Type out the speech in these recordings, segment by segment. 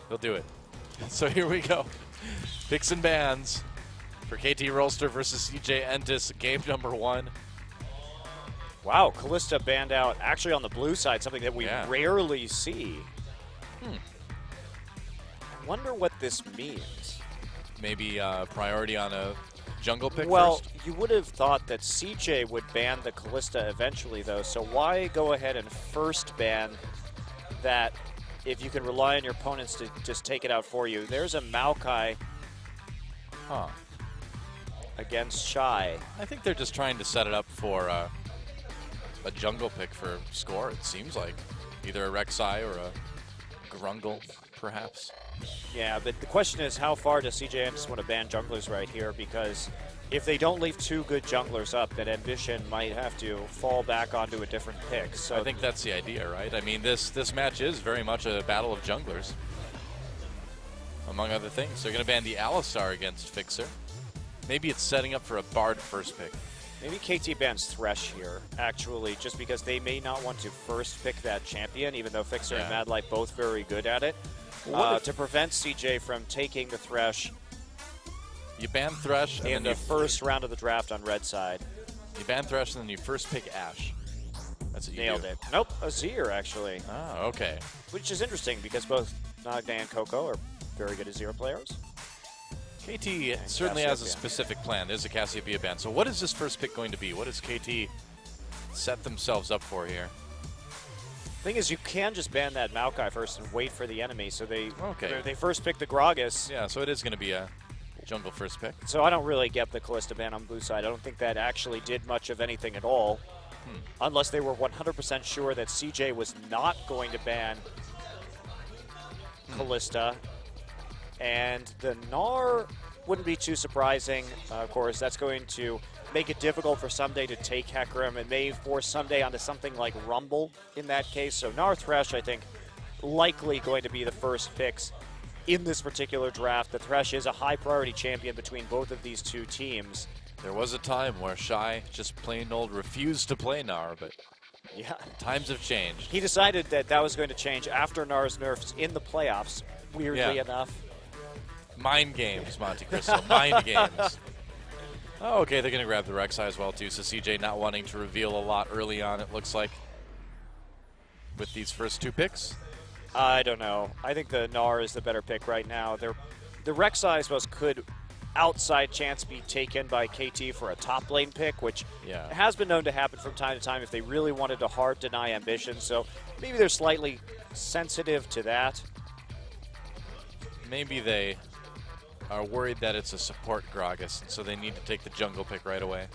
He'll do it. So here we go. Picks and bans for KT Rolster versus CJ Entis, game number 1. Wow, Callista banned out actually on the blue side, something that we rarely see. I wonder what this means. Maybe priority on a jungle pick Well, first? you would have thought that CJ would ban the Callista eventually, though, so why go ahead and first ban that if you can rely on your opponents to just take it out for you? There's a Maokai against Shy. I think they're just trying to set it up for a jungle pick for score, it seems like. Either a Rek'Sai or a Grungle, perhaps. Yeah, but the question is, how far does CJ just want to ban junglers right here? Because if they don't leave 2 good junglers up, then Ambition might have to fall back onto a different pick. So I think that's the idea, right? I mean, this match is very much a battle of junglers, among other things. They're going to ban the Alistar against Fixer. Maybe it's setting up for a Bard first pick. maybe KT bans Thresh here, actually, just because they may not want to first pick that champion, even though Fixer and Mad Light both very good at it. To prevent CJ from taking the Thresh. You ban Thresh and in the first round of the draft on red side. You ban Thresh and then you first pick Ashe. That's what you Nailed do. it. Nope, Azir actually. Oh, okay. Which is interesting because both Nagda and Coco are very good Azir players. KT certainly has a specific plan. There's a Cassiopeia ban. So what is this first pick going to be? What does KT set themselves up for here? Thing is, you can just ban that Maokai first and wait for the enemy. So they they first pick the Gragas. Yeah, so it is going to be a jungle first pick. So I don't really get the Callista ban on blue side. I don't think that actually did much of anything at all. Unless they were 100% sure that CJ was not going to ban Callista. And the Gnar wouldn't be too surprising. Of course, that's going to make it difficult for Someday to take Hecarim. It may force Someday onto something like Rumble in that case. So Gnar Thresh, I think, likely going to be the first picks in this particular draft. The Thresh is a high priority champion between both of these two teams. There was a time where Shy just plain old refused to play Gnar, but times have changed. He decided that that was going to change after Gnar's nerfs in the playoffs, weirdly enough. Mind games, Monte Cristo. Mind games. Oh, okay, they're going to grab the Rek'Sai as well, too. So CJ not wanting to reveal a lot early on, it looks like, with these first two picks. I don't know. I think the Gnar is the better pick right now. The Rek'Sai, I suppose, could outside chance be taken by KT for a top lane pick, which has been known to happen from time to time if they really wanted to hard deny Ambition. So maybe they're slightly sensitive to that. Maybe they are worried that it's a support Gragas, and so they need to take the jungle pick right away.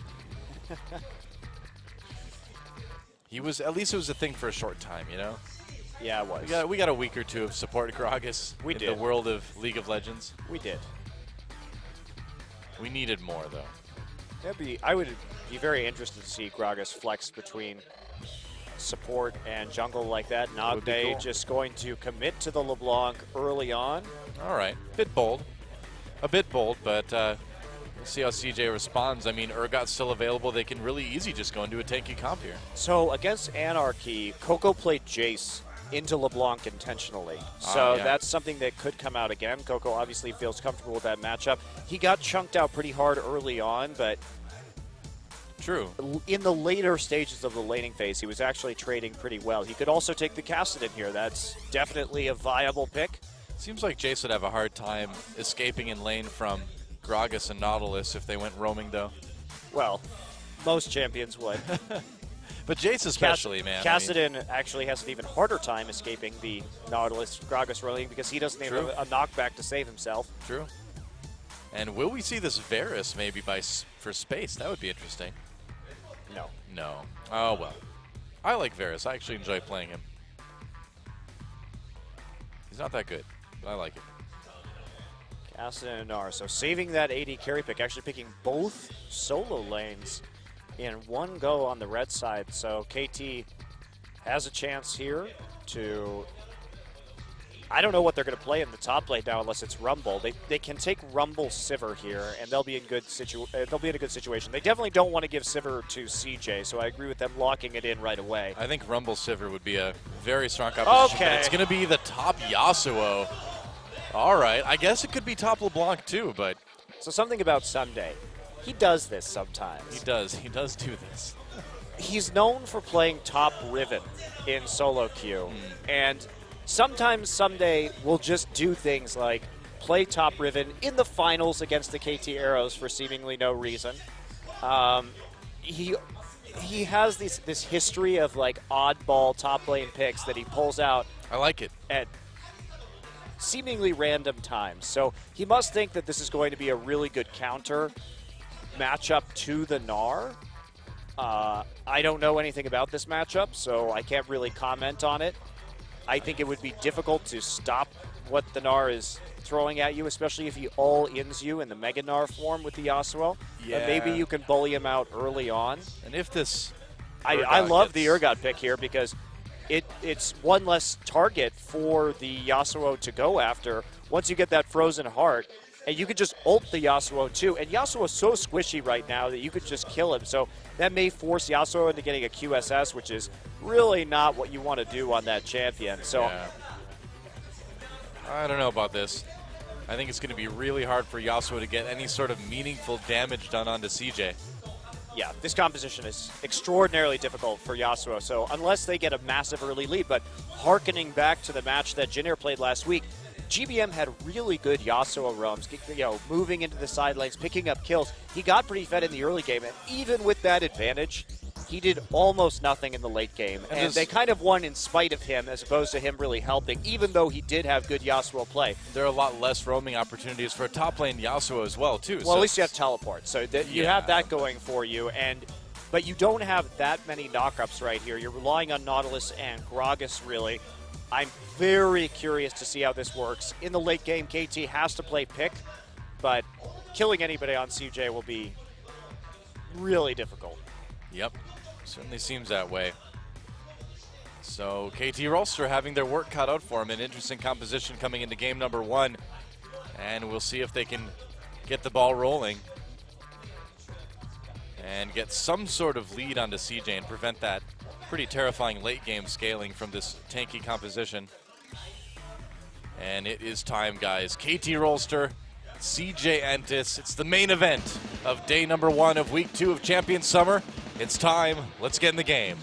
He was, at least it was a thing for a short time, you know? Yeah, it was. We got a week or two of support Gragas in the world of League of Legends. We did. We needed more, though. I would be very interested to see Gragas flex between support and jungle like that. Nagda just going to commit to the LeBlanc early on. All right. Bit bold. A bit bold, but we'll see how CJ responds. I mean, Urgot's still available. They can really easy just go into a tanky comp here. So against Anarchy, Coco played Jace into LeBlanc intentionally. So that's something that could come out again. Coco obviously feels comfortable with that matchup. He got chunked out pretty hard early on, but in the later stages of the laning phase, he was actually trading pretty well. He could also take the Kassadin here. That's definitely a viable pick. Seems like Jace would have a hard time escaping in lane from Gragas and Nautilus if they went roaming, though. Well, most champions would. But Jace especially, man. Kassadin actually has an even harder time escaping the Nautilus Gragas rolling because he doesn't need a knockback to save himself. True. And will we see this Varus maybe for space? That would be interesting. No. No. Oh, well. I like Varus. I actually enjoy playing him. He's not that good, but I like it. Kassadin and Gnar. So saving that AD carry pick, actually picking both solo lanes in one go on the red side. So KT has a chance here to... I don't know what they're going to play in the top lane now unless it's Rumble. They can take Rumble Sivir here, and they'll be in a good situation. They definitely don't want to give Sivir to CJ, so I agree with them locking it in right away. I think Rumble Sivir would be a very strong composition. Okay. But it's going to be the top Yasuo All right. I guess it could be top LeBlanc too, but So something about Sunday. He does this sometimes. he does. He does do this. He's known for playing top Riven in solo queue, and sometimes Sunday will just do things like play top Riven in the finals against the KT Arrows for seemingly no reason. He has this history of like oddball top lane picks that he pulls out I like it. at seemingly random times. So he must think that this is going to be a really good counter matchup to the Gnar. I don't know anything about this matchup, so I can't really comment on it. I think it would be difficult to stop what the Gnar is throwing at you, especially if he all-ins you in the Mega Gnar form with the Yasuo. Yeah. Maybe you can bully him out early on. And if this, I love the gets- Urgot pick here because it's one less target for the Yasuo to go after once you get that Frozen Heart. And you could just ult the Yasuo too. And Yasuo is so squishy right now that you could just kill him. So that may force Yasuo into getting a QSS, which is really not what you want to do on that champion. So Yeah. I don't know about this. I think it's going to be really hard for Yasuo to get any sort of meaningful damage done onto CJ. yeah, this composition is extraordinarily difficult for Yasuo. So unless they get a massive early lead, but hearkening back to the match that Jinier played last week, GBM had really good Yasuo roams, moving into the side lanes, picking up kills. He got pretty fed in the early game, and even with that advantage, he did almost nothing in the late game. And they kind of won in spite of him as opposed to him really helping, even though he did have good Yasuo play. There are a lot less roaming opportunities for a top lane Yasuo as well, too. Well, so at least you have teleport, so you Yeah. have that going for you. But you don't have that many knockups right here. You're relying on Nautilus and Gragas, really. I'm very curious to see how this works. In the late game, KT has to play pick, but killing anybody on CJ will be really difficult. Yep, certainly seems that way. So KT Rolster having their work cut out for them. An interesting composition coming into game number 1. And we'll see if they can get the ball rolling and get some sort of lead onto CJ and prevent that pretty terrifying late game scaling from this tanky composition. And it is time, guys. KT Rolster, CJ Entis. It's the main event of day number 1 of week 2 of Champions Summer. It's time. Let's get in the game.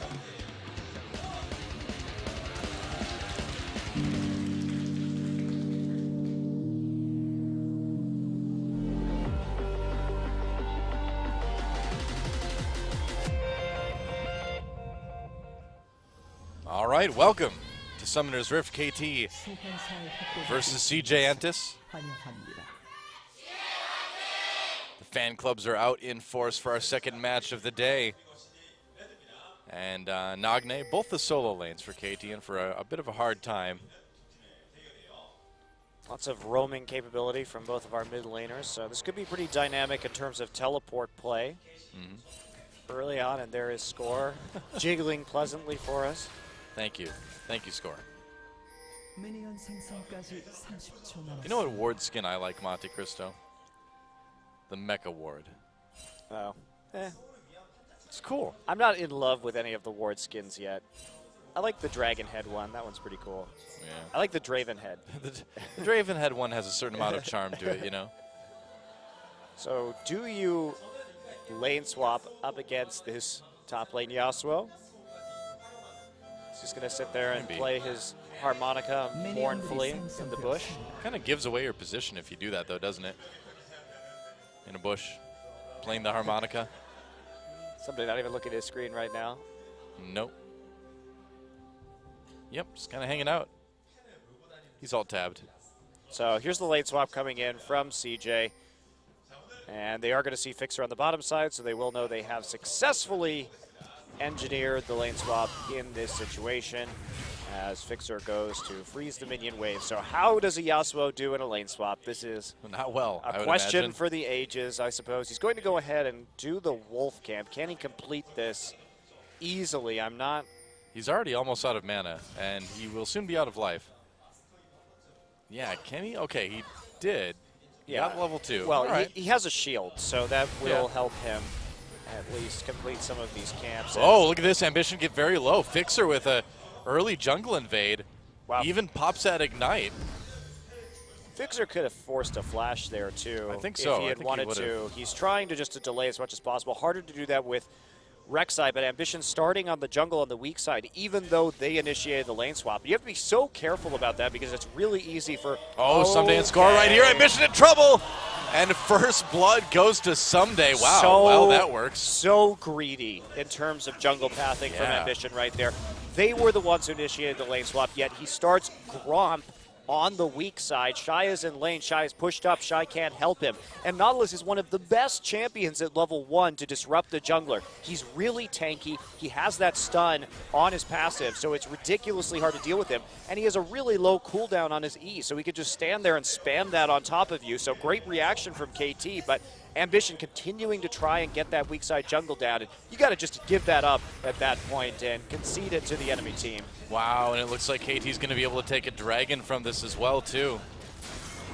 All right, welcome to Summoner's Rift KT versus CJ Entis. The fan clubs are out in force for our second match of the day. And Nagne, both the solo lanes for KT, and for a bit of a hard time. Lots of roaming capability from both of our mid laners, so this could be pretty dynamic in terms of teleport play. Early on, and there is Score jiggling pleasantly for us. Thank you. Thank you, Score. 미니언 생성까지 30초 남았습니다. You know what ward skin I like, Monte Cristo? The Mecha ward. Oh. It's cool. I'm not in love with any of the ward skins yet. I like the Dragon Head one. That one's pretty cool. Yeah. I like the Draven Head. The Draven Head one has a certain amount of charm to it, you know? So do you lane swap up against this top lane Yasuo? He's just going to sit there and Maybe. play his harmonica mournfully in the bush. Kind of gives away your position if you do that, though, doesn't it? In a bush, playing the harmonica. Somebody not even looking at his screen right now. Nope. Yep, just kind of hanging out. He's all tabbed. So here's the lane swap coming in from CJ. And they are going to see Fixer on the bottom side, so they will know they have successfully engineered the lane swap in this situation as Fixer goes to freeze the minion wave. So how does a Yasuo do in a lane swap? This is Not well, I a would question imagine. for the ages, I suppose. He's going to go ahead and do the wolf camp. Can he complete this easily? I'm not. He's already almost out of mana, and he will soon be out of life. Yeah, can he? Okay, he did. He got level 2. Well, All right. he has a shield, so that will Yeah. help him at least complete some of these camps. Oh, look at this. Ambition get very low. Fixer with a early jungle invade. Wow. Even pops at Ignite. Fixer could have forced a flash there too. I think so. If he had wanted to. He's trying to just delay as much as possible. Harder to do that with Rek'Sai, but Ambition starting on the jungle on the weak side, even though they initiated the lane swap. You have to be so careful about that because it's really easy for... Someday and score right here. Ambition in trouble. And first blood goes to Someday. Wow, well, that works. So greedy in terms of jungle pathing from Ambition right there. They were the ones who initiated the lane swap, yet he starts Gromp on the weak side. Shy is in lane. Shy is pushed up. Shy can't help him. And Nautilus is one of the best champions at level 1 to disrupt the jungler. He's really tanky. He has that stun on his passive, so it's ridiculously hard to deal with him. And he has a really low cooldown on his E, so he could just stand there and spam that on top of you. So great reaction from KT, but Ambition continuing to try and get that weak side jungle down. And you got to just give that up at that point and concede it to the enemy team. Wow, and it looks like KT's going to be able to take a dragon from this as well, too.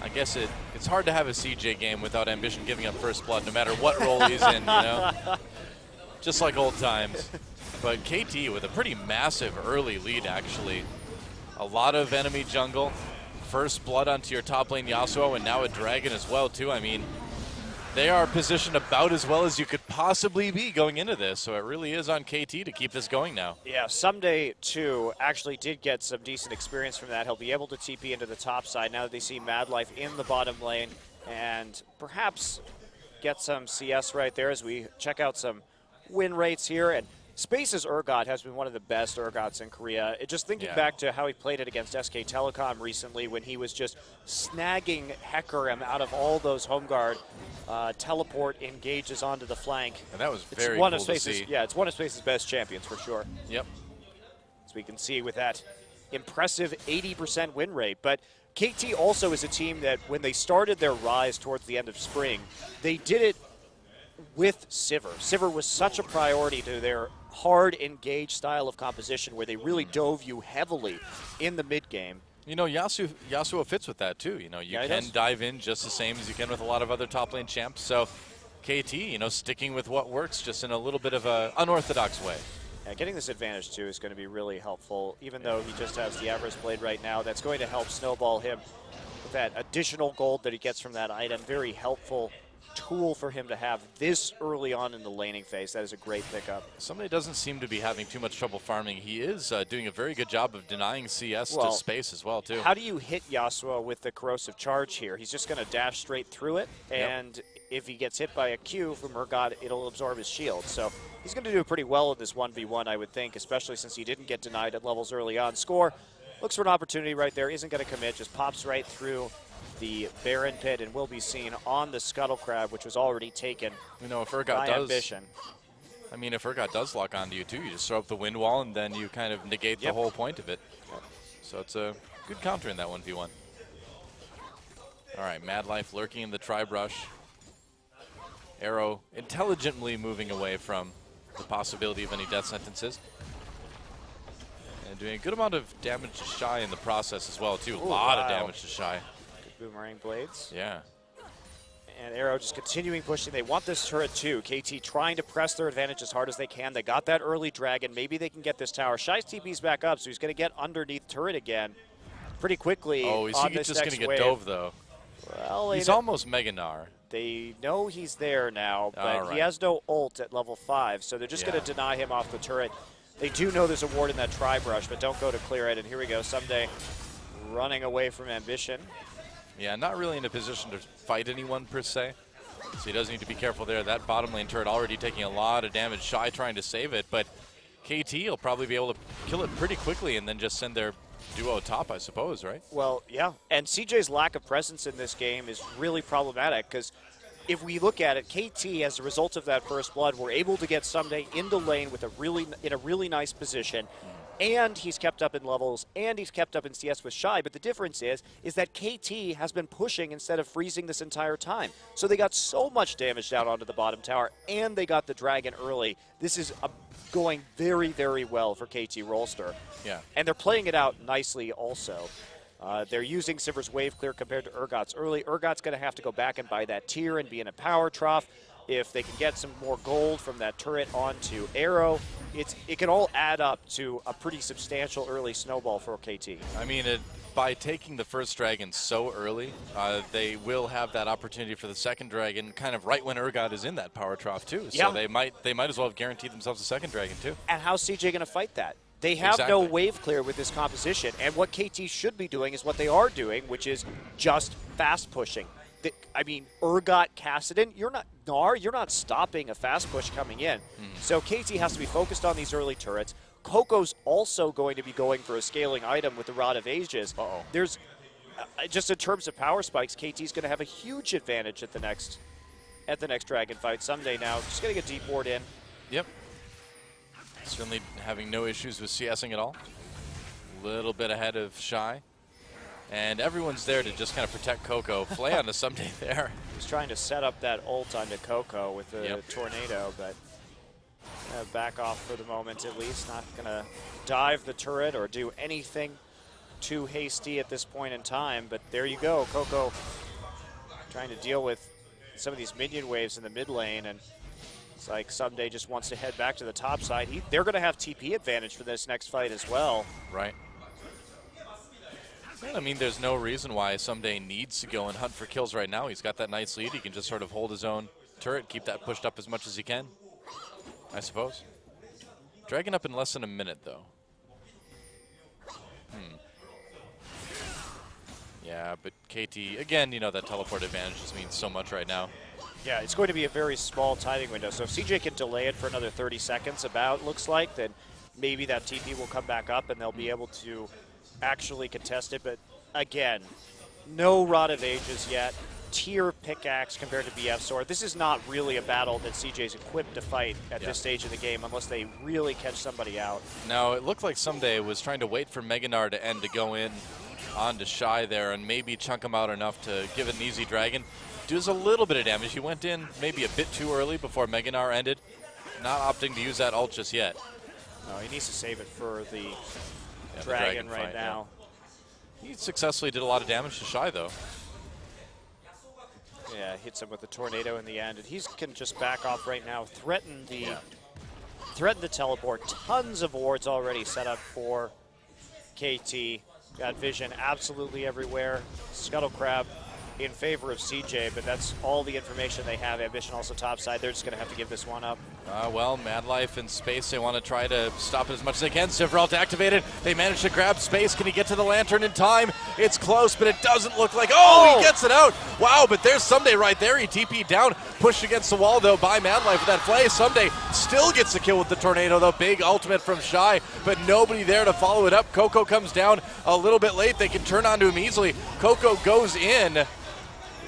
I guess it's hard to have a CJ game without Ambition giving up first blood, no matter what role he's in, you know? Just like old times. But KT with a pretty massive early lead, actually. A lot of enemy jungle, first blood onto your top lane Yasuo, and now a dragon as well, too. I mean, they are positioned about as well as you could possibly be going into this, so it really is on KT to keep this going now. Yeah, Someday, too, actually did get some decent experience from that. He'll be able to TP into the top side now that they see Madlife in the bottom lane and perhaps get some CS right there as we check out some win rates here. And Space's Urgot has been one of the best Urgots in Korea. Just thinking back to how he played it against SK Telecom recently when he was just snagging Hecarim out of all those home guard teleport engages onto the flank. And that was very cool to see. Yeah, it's one of Space's best champions for sure. Yep. As we can see with that impressive 80% win rate. But KT also is a team that when they started their rise towards the end of spring, they did it with Sivir. Sivir was such a priority to their hard engage style of composition where they really dove you heavily in the mid game. You know, Yasuo fits with that too. You know, you can dive in just the same as you can with a lot of other top lane champs. So KT, you know, sticking with what works just in a little bit of an unorthodox way. Yeah, getting this advantage too is going to be really helpful. Even though he just has the Avarice Blade right now, that's going to help snowball him with that additional gold that he gets from that item. Very helpful tool for him to have this early on in the laning phase. That is a great pickup. Somebody doesn't seem to be having too much trouble farming. He is doing a very good job of denying CS to Space as well, too. How do you hit Yasuo with the corrosive charge here? He's just going to dash straight through it, and if he gets hit by a Q from Urgot, it'll absorb his shield. So he's going to do pretty well in this 1v1, I would think, especially since he didn't get denied at levels early on. Score looks for an opportunity right there, isn't going to commit, just pops right through the Baron Pit and will be seen on the Scuttle Crab, which was already taken. You know, if Urgot does, Ambition. I mean, if Urgot does lock onto you too, you just throw up the wind wall and then you kind of negate the whole point of it. So it's a good counter in that 1v1. All right, Madlife lurking in the tri-brush. Arrow intelligently moving away from the possibility of any death sentences. And doing a good amount of damage to Shy in the process as well, too. A lot of damage to Shy. Boomerang blades. Yeah. And Arrow just continuing pushing. They want this turret too. KT trying to press their advantage as hard as they can. They got that early dragon. Maybe they can get this tower. Shy's TP's back up, so he's going to get underneath turret again pretty quickly. Oh, is he just going to get dove, though? Well, he's almost Mega Gnar. They know he's there now, but he has no ult at level 5, so they're just going to deny him off the turret. They do know there's a ward in that tri-brush, but don't go to clear it. And here we go. Someday running away from Ambition. Yeah, not really in a position to fight anyone per se. So he does need to be careful there. That bottom lane turret already taking a lot of damage. Shy trying to save it, but KT will probably be able to kill it pretty quickly and then just send their duo top, I suppose, right? Well, yeah. And CJ's lack of presence in this game is really problematic because if we look at it, KT, as a result of that first blood, were able to get Someday into lane with in a really nice position. And he's kept up in levels, and he's kept up in CS with Shy. But the difference is that KT has been pushing instead of freezing this entire time. So they got so much damage down onto the bottom tower, and they got the dragon early. This is going very, very well for KT Rolster. Yeah. And they're playing it out nicely also. They're using Sivir's wave clear compared to Urgot's early. Urgot's going to have to go back and buy that tier and be in a power trough. If they can get some more gold from that turret onto Arrow, it can all add up to a pretty substantial early snowball for KT. I mean, by taking the first dragon so early, they will have that opportunity for the second dragon kind of right when Urgot is in that power trough too. So Yeah. they might as well have guaranteed themselves a second dragon too. And how's CJ going to fight that? They have no Exactly. wave clear with this composition, and what KT should be doing is what they are doing, which is just fast pushing. I mean, Urgot, Kassadin, you're not stopping a fast push coming in. So KT has to be focused on these early turrets. Coco's also going to be going for a scaling item with the Rod of Ages. There's, just in terms of power spikes, KT's going to have a huge advantage at the next dragon fight someday now. Just getting a deep ward in. Yep. Certainly having no issues with CSing at all. A little bit ahead of Shy. And everyone's there to just kind of protect Coco. Flay onto Someday there. He's trying to set up that ult onto Coco with the tornado, but back off for the moment at least. Not going to dive the turret or do anything too hasty at this point in time. But there you go, Coco trying to deal with some of these minion waves in the mid lane, and it's like Someday just wants to head back to the top side. They're going to have TP advantage for this next fight as well. Right. I mean, there's no reason why Someday needs to go and hunt for kills right now. He's got that nice lead. He can just sort of hold his own turret, keep that pushed up as much as he can, I suppose. Dragon up in less than a minute, though. Yeah, but KT, again, you know, that teleport advantage just means so much right now. Yeah, it's going to be a very small timing window. So if CJ can delay it for another 30 seconds about, looks like, then maybe that TP will come back up and they'll be able to actually contest it. But again, no Rod of Ages yet. Tier pickaxe compared to BF Sword. This is not really a battle that CJ's equipped to fight at this stage of the game unless they really catch somebody out. Now, it looked like Someday was trying to wait for Meganar to end to go in onto Shy there and maybe chunk him out enough to give it an easy dragon. Does a little bit of damage. He went in maybe a bit too early before Meganar ended. Not opting to use that ult just yet. No, he needs to save it for the the dragon fight, right now. He successfully did a lot of damage to Shy, though. Yeah, hits him with the tornado in the end, and he can just back off right now, threaten the teleport. Tons of wards already set up for KT. Got vision absolutely everywhere. Scuttle Crab in favor of CJ, but that's all the information they have. Ambition also topside. They're just going to have to give this one up. Well, Mad Life in space, they want to try to stop it as much as they can. Sivert activated. They managed to grab space. Can he get to the lantern in time? It's close, but it doesn't look like. Oh, he gets it out. Wow, but there's Someday right there. He TP'd down, pushed against the wall, though, by Mad Life with that play. Someday still gets the kill with the tornado, though. Big ultimate from Shy, but nobody there to follow it up. Coco comes down a little bit late. They can turn onto him easily. Coco goes in,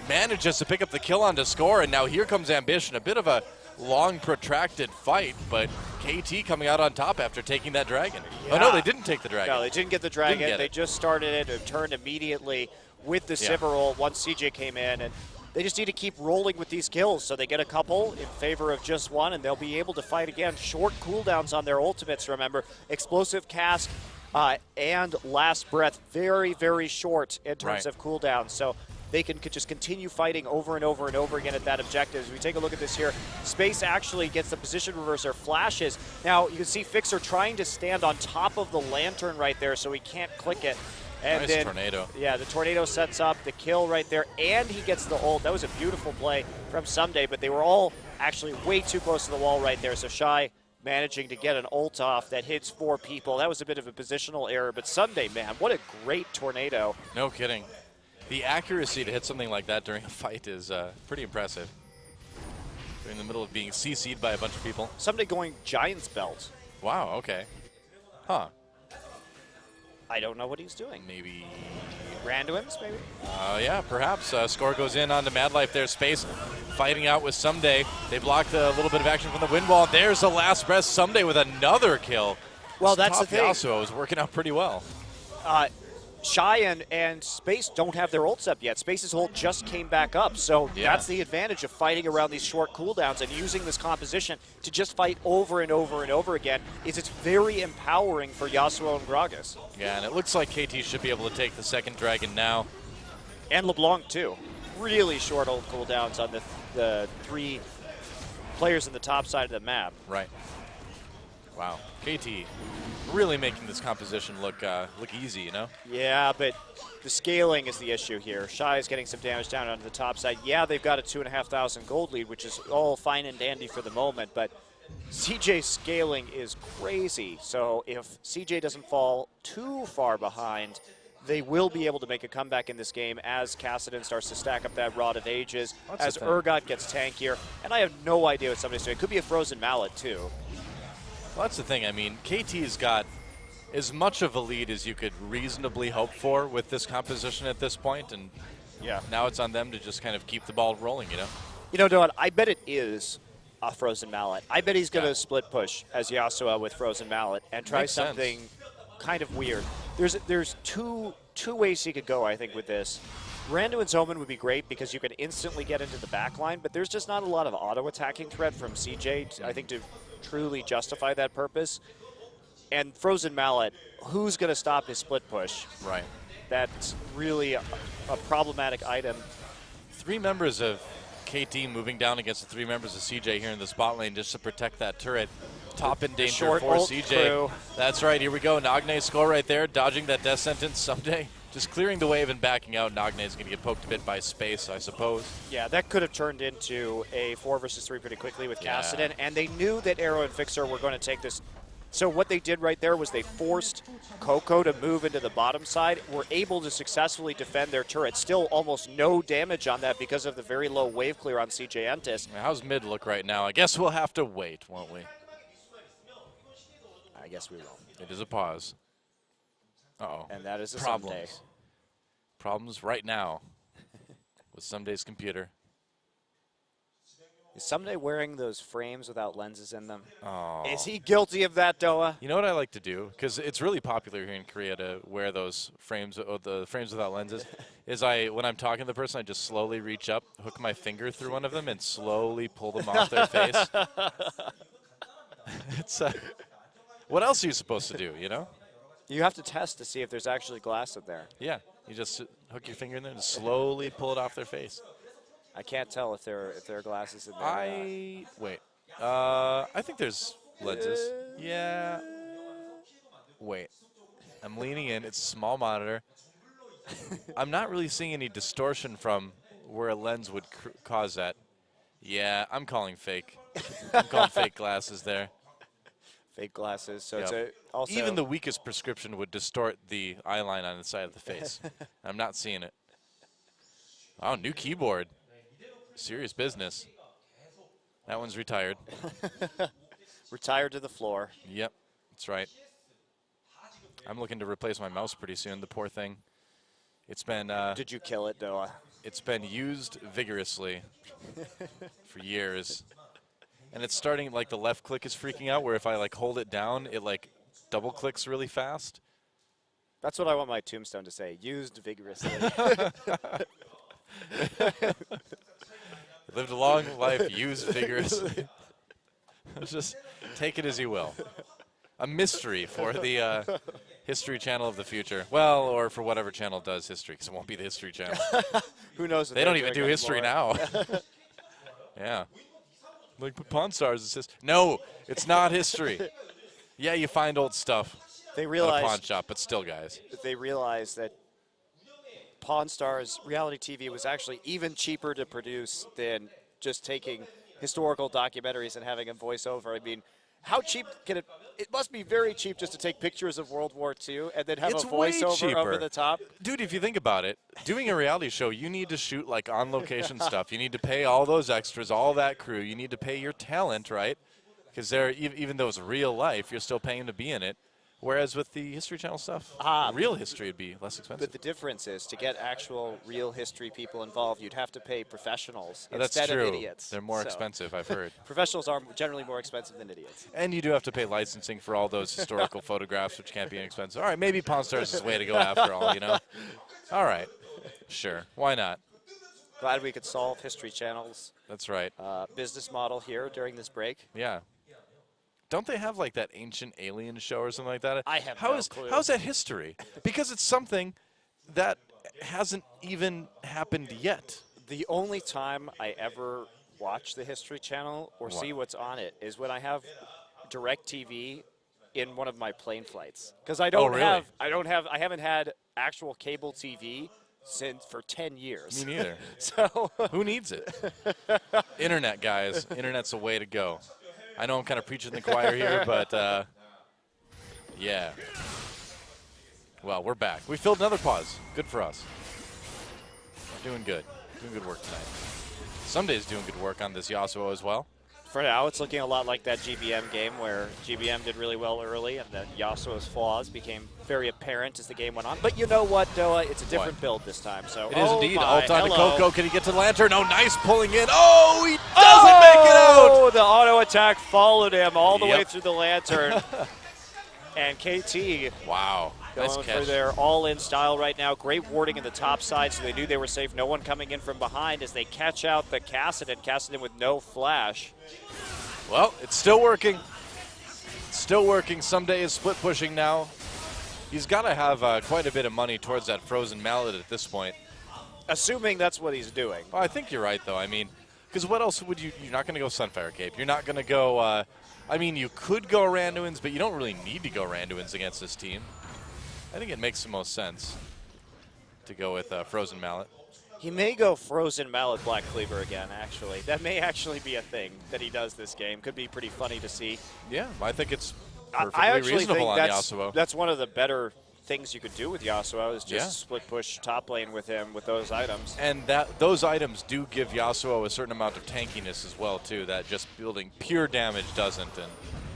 manages to pick up the kill on to score, and now here comes Ambition. A bit of a long, protracted fight, but KT coming out on top after taking that dragon. Yeah. Oh, no, they didn't take the dragon. No, they didn't get the dragon. They it. just started it and turned immediately with the Sivert ult once CJ came in, and they just need to keep rolling with these kills. So they get a couple in favor of just one, and they'll be able to fight again. Short cooldowns on their ultimates, remember. Explosive cast and last breath, very, very short in terms of cooldowns. So they can just continue fighting over and over and over again at that objective. As we take a look at this here, Space actually gets the position reverser, flashes. Now, you can see Fixer trying to stand on top of the lantern right there so he can't click it. And nice then, tornado. Yeah, the tornado sets up the kill right there, and he gets the ult. That was a beautiful play from Someday, but they were all actually way too close to the wall right there. So Shy managing to get an ult off that hits 4 people. That was a bit of a positional error, but Someday, man, what a great tornado. No kidding. The accuracy to hit something like that during a fight is pretty impressive. You're in the middle of being CC'd by a bunch of people. Someday going Giant's Belt. Wow, okay. Huh. I don't know what he's doing. Maybe. Randoms, maybe? Yeah, perhaps. Score goes in on the Mad Life there. Space fighting out with Someday. They blocked a little bit of action from the wind wall. There's the last breath. Someday with another kill. Well, that's the thing. Yasuo is working out pretty well. Shy and Space don't have their ults up yet. Space's ult just came back up, so that's the advantage of fighting around these short cooldowns and using this composition to just fight over and over and over again. It's very empowering for Yasuo and Gragas. Yeah, and it looks like KT should be able to take the second dragon now. And LeBlanc, too. Really short ult cooldowns on the 3 players in the top side of the map. Right. Wow. KT really making this composition look easy, you know? Yeah, but the scaling is the issue here. Shy is getting some damage down onto the top side. Yeah, they've got a 2,500 gold lead, which is all fine and dandy for the moment, but CJ's scaling is crazy. So if CJ doesn't fall too far behind, they will be able to make a comeback in this game as Kassadin starts to stack up that Rod of Ages, as Urgot gets tankier. And I have no idea what somebody's doing. It could be a Frozen Mallet, too. Well, that's the thing. I mean, KT's got as much of a lead as you could reasonably hope for with this composition at this point, and yeah, now it's on them to just kind of keep the ball rolling, you know? You know, Don, I bet it is a Frozen Mallet. I bet he's going to split push as Yasuo with Frozen Mallet and try something kind of weird. There's two ways he could go, I think, with this. Randu and Zoman would be great because you can instantly get into the back line, but there's just not a lot of auto-attacking threat from CJ, I think, to truly justify that purpose. And Frozen Mallet, who's going to stop his split push? Right. That's really a problematic item. 3 members of KT moving down against the 3 members of CJ here in the spot lane just to protect that turret. Top in danger for CJ. Crew. That's right, here we go. Nagne's score right there, dodging that death sentence someday. Just clearing the wave and backing out. Nagne's going to get poked a bit by space, I suppose. Yeah, that could have turned into a 4 versus 3 pretty quickly with Kassadin, and they knew that Arrow and Fixer were going to take this. So what they did right there was they forced Coco to move into the bottom side, were able to successfully defend their turret. Still almost no damage on that because of the very low wave clear on CJ Entis. How's mid look right now? I guess we'll have to wait, won't we? I guess we will. It is a pause. Uh-oh. And that is a Problems. Someday. Problems right now with Someday's computer. Is Someday wearing those frames without lenses in them? Oh. Is he guilty of that, Doa? You know what I like to do? Because it's really popular here in Korea to wear those frames, the frames without lenses, is when I'm talking to the person, I just slowly reach up, hook my finger through one of them, and slowly pull them off their face. It's what else are you supposed to do, you know? You have to test to see if there's actually glass in there. Yeah, you just hook your finger in there and slowly pull it off their face. I can't tell if there are glasses in there. Wait. I think there's lenses. Yeah. Wait. I'm leaning in. It's a small monitor. I'm not really seeing any distortion from where a lens would cause that. Yeah, I'm calling fake. I'm calling fake glasses there. Fake glasses. So Yep. it's also Even the weakest prescription would distort the eye line on the side of the face. I'm not seeing it. Oh, new keyboard. Serious business. That one's retired. retired to the floor. Yep, that's right. I'm looking to replace my mouse pretty soon. The poor thing. It's been. Did you kill it, Doa? It's been used vigorously for years, and it's starting like the left click is freaking out. Where if I like hold it down, it like double clicks really fast. That's what I want my tombstone to say. Used vigorously. Lived a long life, used vigorously. Just take it as you will. A mystery for the History Channel of the future. Well, or for whatever channel does history, because it won't be the History Channel. Who knows? They don't even do history now. Yeah. Like Pawn Stars is history. No, it's not history. Yeah, you find old stuff They at a realize pawn shop, but still, guys. they realized that Pawn Stars reality TV was actually even cheaper to produce than just taking historical documentaries and having a voiceover. I mean, how cheap can it? It must be very cheap just to take pictures of World War II and then have It's a way voiceover cheaper. over the top. Dude, if you think about it, doing a reality show, you need to shoot like on-location stuff. You need to pay all those extras, all that crew. You need to pay your talent, right? Because even though it's real life, you're still paying to be in it. Whereas with the History Channel stuff, real history would be less expensive. But the difference is, to get actual real history people involved, you'd have to pay professionals That's instead true. of idiots. They're more So, expensive, I've heard. Professionals are generally more expensive than idiots. And you do have to pay licensing for all those historical photographs, which can't be inexpensive. All right, maybe Pawn Stars is the way to go after all, you know? All right. Sure. Why not? Glad we could solve History Channel's That's right. business model here during this break. Yeah. Don't they have like that ancient alien show or something like that? I have no clue. How's that history? Because it's something that hasn't even happened yet. The only time I ever watch the History Channel or see what's on it is when I have DirecTV in one of my plane flights because I don't really? I haven't had actual cable TV for 10 years. Me neither. So Who needs it? Internet, guys. Internet's the way to go. I know I'm kind of preaching the choir here, but yeah. Well, we're back. We filled another pause. Good for us. Doing good. Doing good work tonight. Sunday's doing good work on this Yasuo as well. for now, it's looking a lot like that GBM game where GBM did really well early and then Yasuo's flaws became very apparent as the game went on. But you know what, Doa? It's a different build this time. So it is indeed. My, Ult on to hello. Coco. Can he get to the Lantern? Oh, nice pulling in. Oh, he doesn't make it out. Oh, the auto attack followed him all the way Yep. through the Lantern. And KT Wow. going Nice for catch. their all-in style right now. Great warding in the top side, so they knew they were safe. No one coming in from behind as they catch out the Kassadin. Kassadin with no flash. Well, it's still working. Still working. Someday is split pushing now. He's got to have quite a bit of money towards that frozen mallet at this point. Assuming that's what he's doing. Well, I think you're right, though. I mean, because what else would you? You're not going to go Sunfire Cape. You're not going to go. I mean, you could go Randuin's, but you don't really need to go Randuin's against this team. I think it makes the most sense to go with Frozen Mallet. He may go Frozen Mallet Black Cleaver again, actually. That may actually be a thing that he does this game. Could be pretty funny to see. Yeah, I think it's I perfectly actually reasonable think on Yasuo. that's one of the better things you could do with Yasuo is just Yeah. split push top lane with him with those items. And those items do give Yasuo a certain amount of tankiness as well, too, that just building pure damage doesn't. And,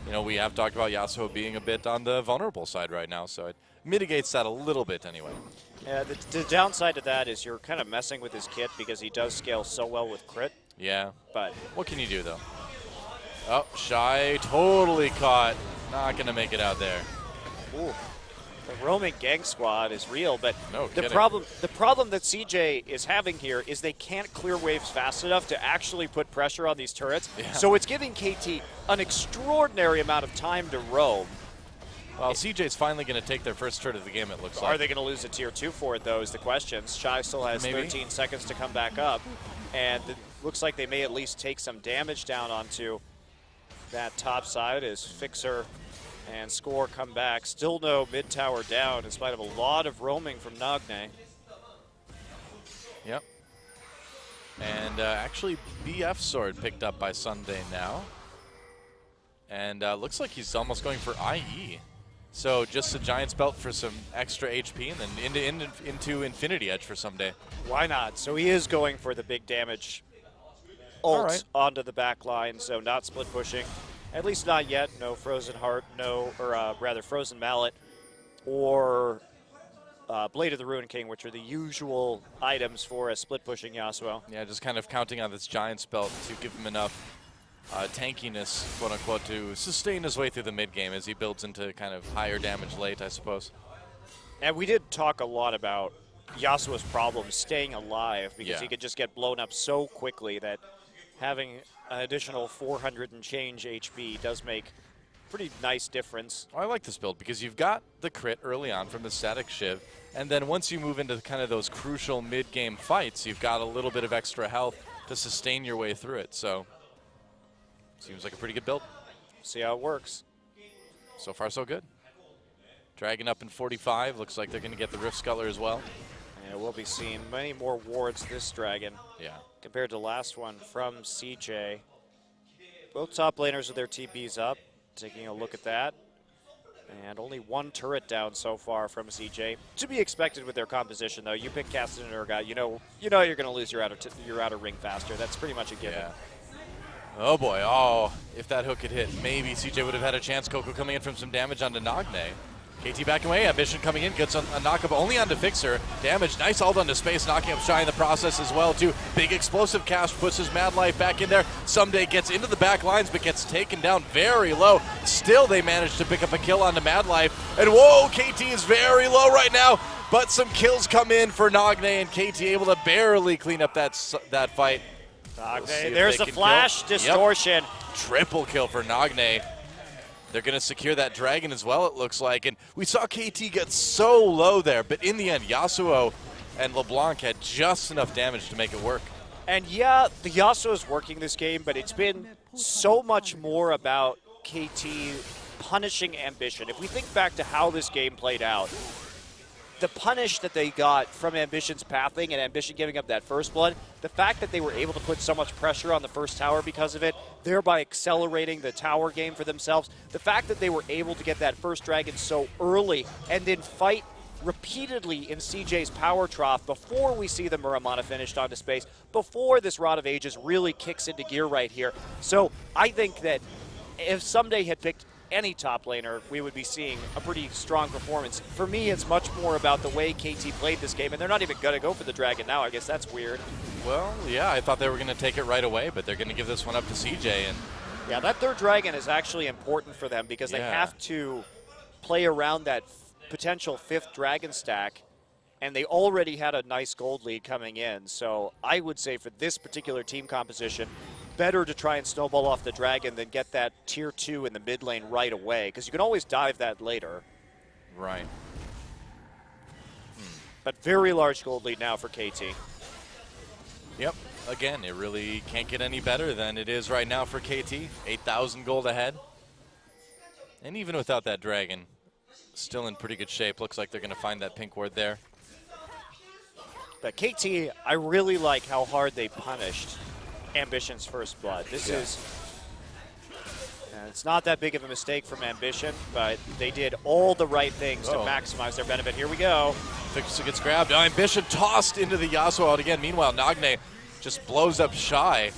you know, we have talked about Yasuo being a bit on the vulnerable side right now, so it mitigates that a little bit anyway. Yeah, the downside to that is you're kind of messing with his kit because he does scale so well with crit. Yeah. But What can you do, though? Oh, Shy totally caught. Not going to make it out there. ooh, the roaming gang squad is real, but No the kidding. problem that CJ is having here is they can't clear waves fast enough to actually put pressure on these turrets. Yeah. So it's giving KT an extraordinary amount of time to roam. Well, CJ's finally going to take their first turret of the game, it looks like. Are they going to lose a tier 2 for it, though, is the question. Shy still has Maybe. 13 seconds to come back up, and it looks like they may at least take some damage down onto that top side as Fixer and Score come back. Still no mid tower down in spite of a lot of roaming from Nagne. Yep. And actually, BF Sword picked up by Sunday now. And looks like he's almost going for IE. So just a Giant's Belt for some extra HP and then into Infinity Edge for Someday. Why not? So he is going for the big damage All ult right. onto the back line, so not split pushing. At least not yet. No Frozen Heart, rather Frozen Mallet, or Blade of the Ruin King, which are the usual items for a split pushing Yasuo. Yeah, just kind of counting on this Giant's Belt to give him enough tankiness, quote unquote, to sustain his way through the mid game as he builds into kind of higher damage late, I suppose. And we did talk a lot about Yasuo's problem staying alive because Yeah. he could just get blown up so quickly that having an additional 400 and change HP does make pretty nice difference. I like this build because you've got the crit early on from the static shiv, and then once you move into kind of those crucial mid-game fights, you've got a little bit of extra health to sustain your way through it. So, seems like a pretty good build. See how it works. So far, so good. Dragon up in 45. Looks like they're going to get the Rift Scuttler as well. And we'll be seeing many more wards this dragon Yeah. compared to the last one from CJ. Both top laners with their TPs up. Taking a look at that. And only one turret down so far from CJ. To be expected with their composition, though. You pick Kassadin or Urgot, you know you're going to lose your outer ring faster. That's pretty much a given. Yeah. Oh boy, oh, if that hook had hit, maybe CJ would have had a chance. Coco coming in from some damage onto Nagne. KT backing away, Ambition coming in, gets a knock-up only onto Fixer. Damage, nice ult onto Space, knocking up Shy in the process as well, too. Big explosive cast puts his Mad Life back in there. Someday gets into the back lines, but gets taken down very low. Still, they manage to pick up a kill onto Mad Life. And whoa, KT is very low right now, but some kills come in for Nagne, and KT able to barely clean up that fight. Nagne, see if there's they a can flash kill. Yep. distortion. Triple kill for Nagne. They're going to secure that dragon as well, it looks like. And we saw KT get so low there, but in the end, Yasuo and LeBlanc had just enough damage to make it work. And yeah, the Yasuo is working this game, but it's been so much more about KT punishing Ambition. If we think back to how this game played out, the punish that they got from Ambition's pathing and Ambition giving up that first blood, the fact that they were able to put so much pressure on the first tower because of it, thereby accelerating the tower game for themselves, the fact that they were able to get that first dragon so early and then fight repeatedly in CJ's power trough before we see the Muramana finished onto space, before this Rod of Ages really kicks into gear right here. So I think that if Someday had picked any top laner, we would be seeing a pretty strong performance. For me, it's much more about the way KT played this game, and they're not even going to go for the dragon now. I guess that's weird. Well, yeah, I thought they were going to take it right away, but they're going to give this one up to CJ. And yeah, that third dragon is actually important for them because they have to play around that potential fifth dragon stack, and they already had a nice gold lead coming in. So I would say for this particular team composition, better to try and snowball off the dragon than get that tier 2 in the mid lane right away, because you can always dive that later. Right. But very large gold lead now for KT. Yep. Again, it really can't get any better than it is right now for KT. 8,000 gold ahead. And even without that dragon, still in pretty good shape. Looks like they're going to find that pink ward there. But KT, I really like how hard they punished Ambition's first blood. This is, it's not that big of a mistake from Ambition, but they did all the right things to maximize their benefit. Here we go. Fixer gets grabbed. Ambition tossed into the Yasuo out again. Meanwhile, Nagne just blows up Shy.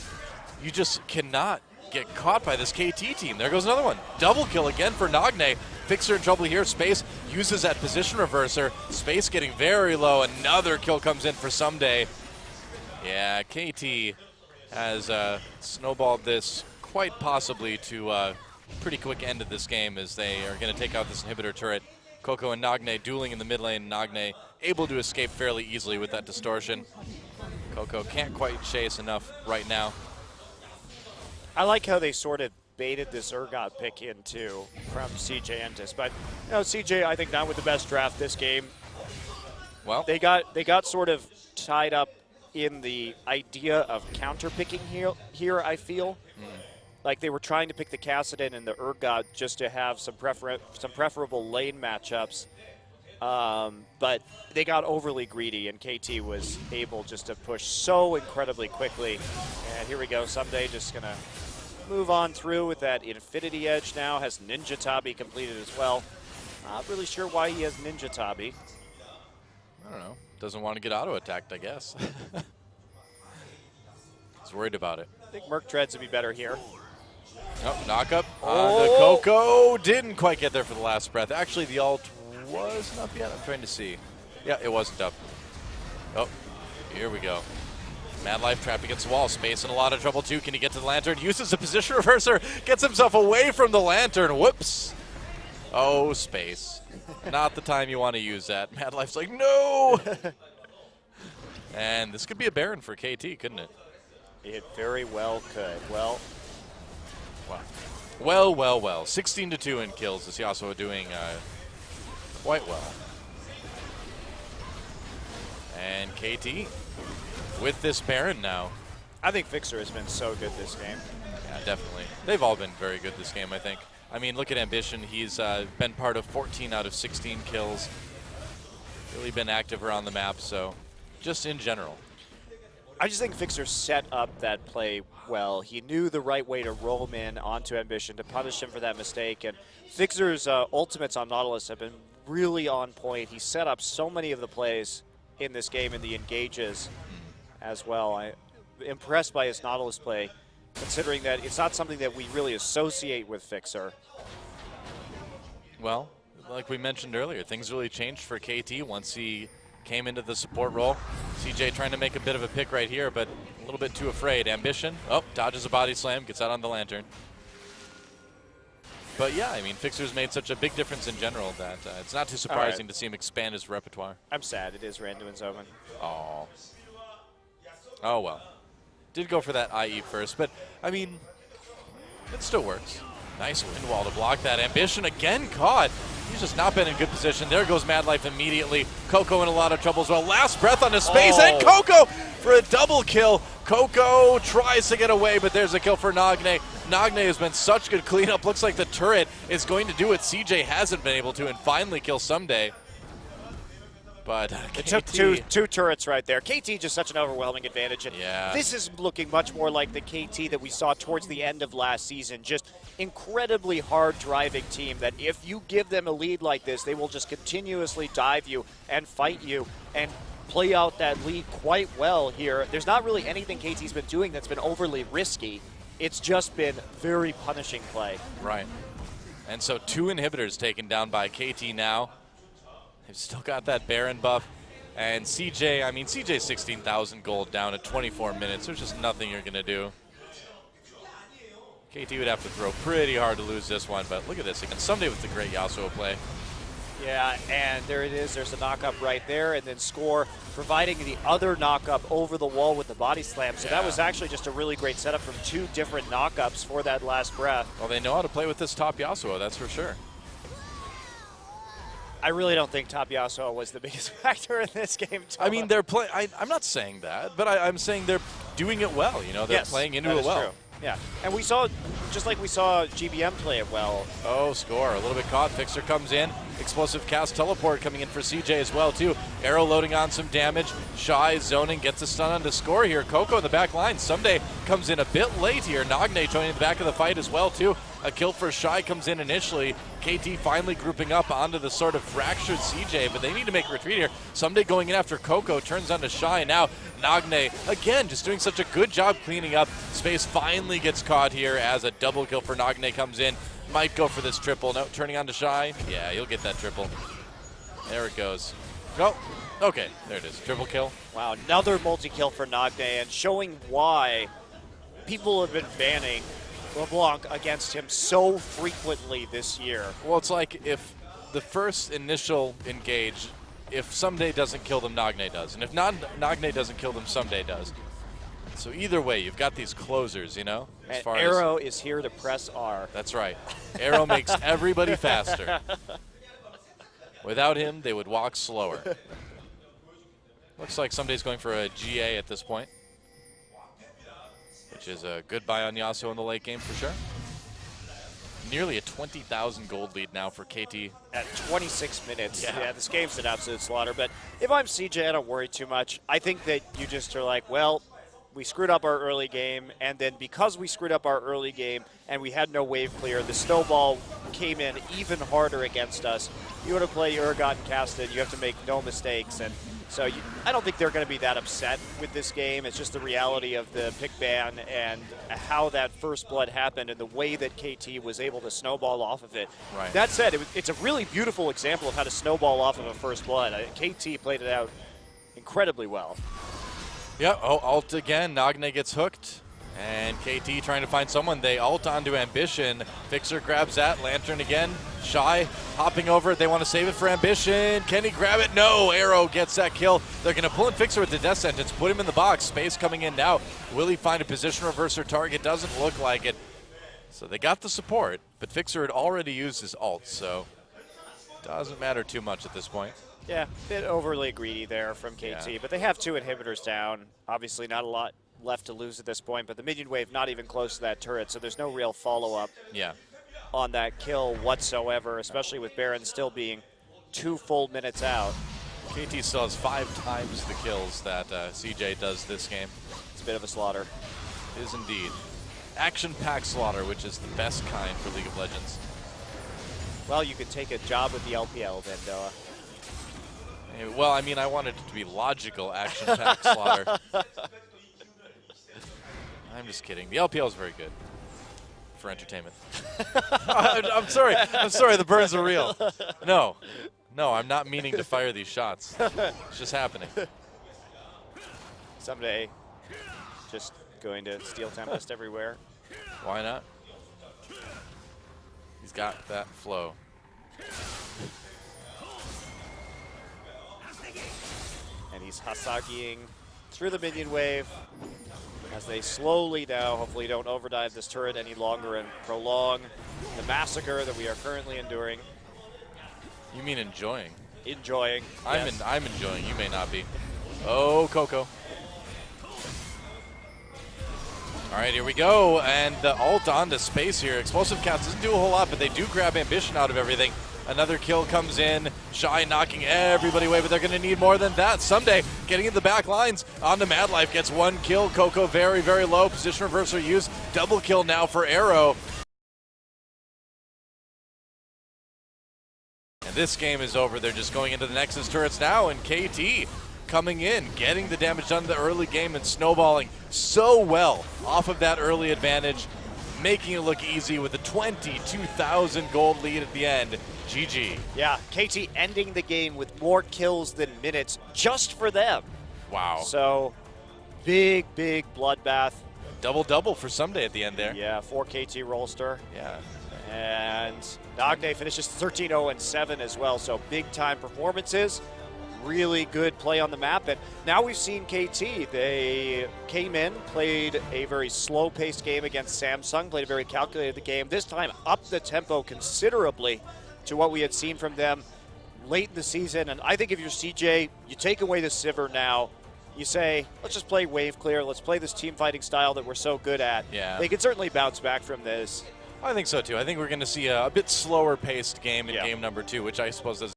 You just cannot get caught by this KT team. There goes another one. Double kill again for Nagne. Fixer in trouble here. Space uses that position reverser. Space getting very low. Another kill comes in for Someday. Yeah, KT has snowballed this quite possibly to a pretty quick end of this game as they are going to take out this inhibitor turret. Coco and Nagne dueling in the mid lane. Nagne able to escape fairly easily with that distortion. Coco can't quite chase enough right now. I like how they sort of baited this Urgot pick in too from CJ Entis. But you know, CJ, I think not with the best draft this game. Well, they got sort of tied up in the idea of counter picking here I feel. Like they were trying to pick the Kassadin and the Urgot just to have some preferable lane matchups. But they got overly greedy, and KT was able just to push so incredibly quickly. And here we go, Someday just going to move on through with that Infinity Edge now. Has Ninja Tabi completed as well. Not really sure why he has Ninja Tabi. I don't know. Doesn't want to get auto-attacked, I guess. He's worried about it. I think Merc Dreads would be better here. Oh, knock up on the Coco. Didn't quite get there for the last breath. Actually, the ult wasn't up yet. I'm trying to see. Yeah, it wasn't up. Oh, here we go. Mad Life trapped against the wall. Space in a lot of trouble, too. Can he get to the lantern? Uses a position reverser. Gets himself away from the lantern. Whoops. Oh, Space. Not the time you want to use that. Mad Life's like, no! And this could be a Baron for KT, couldn't it? It very well could. Well. Wow. Well. 16-2 in kills. This Yasuo doing quite well. And KT with this Baron now. I think Fixer has been so good this game. Yeah, definitely. They've all been very good this game, I think. I mean, look at Ambition. He's been part of 14 out of 16 kills. Really been active around the map, so just in general. I just think Fixer set up that play well. He knew the right way to roll him in onto Ambition to punish him for that mistake. And Fixer's ultimates on Nautilus have been really on point. He set up so many of the plays in this game and the engages as well. I'm impressed by his Nautilus play, considering that it's not something that we really associate with Fixer. Well, like we mentioned earlier, things really changed for KT once he came into the support role. CJ trying to make a bit of a pick right here, but a little bit too afraid. Ambition, dodges a body slam, gets out on the lantern. But yeah, I mean, Fixer's made such a big difference in general that it's not too surprising to see him expand his repertoire. I'm sad. It is Randuin's Omen. Oh well. Did go for that IE first, but I mean, it still works. Nice wind wall to block that. Ambition again caught. He's just not been in good position. There goes Mad Life immediately. Coco in a lot of trouble as well. Last breath on his Space, and Coco for a double kill. Coco tries to get away, but there's a kill for Nagne. Nagne has been such good cleanup. Looks like the turret is going to do what CJ hasn't been able to and finally kill Someday. But it took two turrets right there. KT just such an overwhelming advantage. And yeah. This is looking much more like the KT that we saw towards the end of last season. Just incredibly hard driving team that if you give them a lead like this, they will just continuously dive you and fight you and play out that lead quite well here. There's not really anything KT's been doing that's been overly risky. It's just been very punishing play. Right. And so 2 inhibitors taken down by KT now. They've still got that Baron buff. And CJ, I mean, CJ's 16,000 gold down at 24 minutes. There's just nothing you're going to do. KT would have to throw pretty hard to lose this one, but look at this again. Someday with the great Yasuo play. Yeah, and there it is. There's a knock-up right there, and then Score providing the other knock-up over the wall with the body slam. So that was actually just a really great setup from 2 different knock-ups for that last breath. Well, they know how to play with this top Yasuo, that's for sure. I really don't think top Yasuo was the biggest factor in this game. I mean, they're playing. I'm not saying that, but I'm saying they're doing it well. You know, they're playing into it well. True. Yeah, and we saw, just like we saw GBM play it well. Oh, Score, a little bit caught. Fixer comes in. Explosive cast teleport coming in for CJ as well, too. Arrow loading on some damage. Shy zoning, gets a stun onto Score here. Coco in the back line. Someday comes in a bit late here. Nagne joining the back of the fight as well, too. A kill for Shy comes in initially. KT finally grouping up onto the sort of fractured CJ, but they need to make a retreat here. Someday going in after Coco, turns onto Shy. Now Nagne, again, just doing such a good job cleaning up. Space finally gets caught here as a double kill for Nagne comes in. Might go for this triple. No, turning on to Shy. Yeah, you'll get that triple. There it goes. Oh, okay, there it is. Triple kill. Wow, another multi-kill for Nagne, and showing why people have been banning LeBlanc against him so frequently this year. Well, it's like if the first initial engage, if Someday doesn't kill them, Nagne does. And if Nagne doesn't kill them, Someday does. So either way, you've got these closers, you know? And Arrow is here to press R. That's right. Arrow makes everybody faster. Without him, they would walk slower. Looks like Someday's going for a GA at this point, which is a good buy on Yasuo in the late game for sure. Nearly a 20,000 gold lead now for KT. At 26 minutes. Yeah, this game's an absolute slaughter. But if I'm CJ, I don't worry too much. I think that you just are like, well, we screwed up our early game, and then because we screwed up our early game and we had no wave clear, the snowball came in even harder against us. You want to play Urgot and Casted, you have to make no mistakes. And so I don't think they're going to be that upset with this game. It's just the reality of the pick ban and how that first blood happened and the way that KT was able to snowball off of it. Right. That said, it's a really beautiful example of how to snowball off of a first blood. KT played it out incredibly well. Yeah, ult again. Nagne gets hooked. And KT trying to find someone. They ult onto Ambition. Fixer grabs that. Lantern again. Shy hopping over it. They want to save it for Ambition. Can he grab it? No. Arrow gets that kill. They're going to pull in Fixer with the death sentence. Put him in the box. Space coming in now. Will he find a position reverser target? Doesn't look like it. So they got the support. But Fixer had already used his ult. So doesn't matter too much at this point. Yeah, a bit overly greedy there from KT, but they have 2 inhibitors down. Obviously not a lot left to lose at this point, but the minion wave not even close to that turret, so there's no real follow-up on that kill whatsoever, especially with Baron still being 2 full minutes out. KT still has 5 times the kills that CJ does this game. It's a bit of a slaughter. It is indeed. Action-packed slaughter, which is the best kind for League of Legends. Well, you could take a job with the LPL then, Doa. Well, I mean, I wanted it to be logical action-packed slaughter. I'm just kidding. The LPL is very good for entertainment. I'm sorry. I'm sorry. The burns are real. No, I'm not meaning to fire these shots. It's just happening. Someday, just going to steal Tempest everywhere. Why not? He's got that flow. And he's Hasagiing through the minion wave as they slowly now hopefully don't overdive this turret any longer and prolong the massacre that we are currently enduring. You mean enjoying? Enjoying. I'm enjoying. You may not be. Oh, Coco. right, here we go, and the ult onto space here. Explosive Cats doesn't do a whole lot, but they do grab ambition out of everything. Another kill comes in. Shy knocking everybody away, but they're going to need more than that. Someday, getting in the back lines. On to Mad Life, gets one kill. Coco very, very low. Position reversal used. Double kill now for Arrow. And this game is over. They're just going into the Nexus turrets now, and KT coming in, getting the damage done in the early game and snowballing so well off of that early advantage, making it look easy with a 22,000 gold lead at the end. GG. Yeah, KT ending the game with more kills than minutes just for them. Wow. So, big, big bloodbath. Double-double for Someday at the end there. Yeah, for KT Rollster. Yeah. And Nagne finishes 13-0-7 as well, so big-time performances. Really good play on the map, and now we've seen KT. They came in, played a very slow-paced game against Samsung, played a very calculated game. This time, up the tempo considerably to what we had seen from them late in the season. And I think if you're CJ, you take away the Sivir now. You say, let's just play wave clear. Let's play this team fighting style that we're so good at. Yeah. They can certainly bounce back from this. I think so too. I think we're going to see a bit slower paced game in game number 2, which I suppose does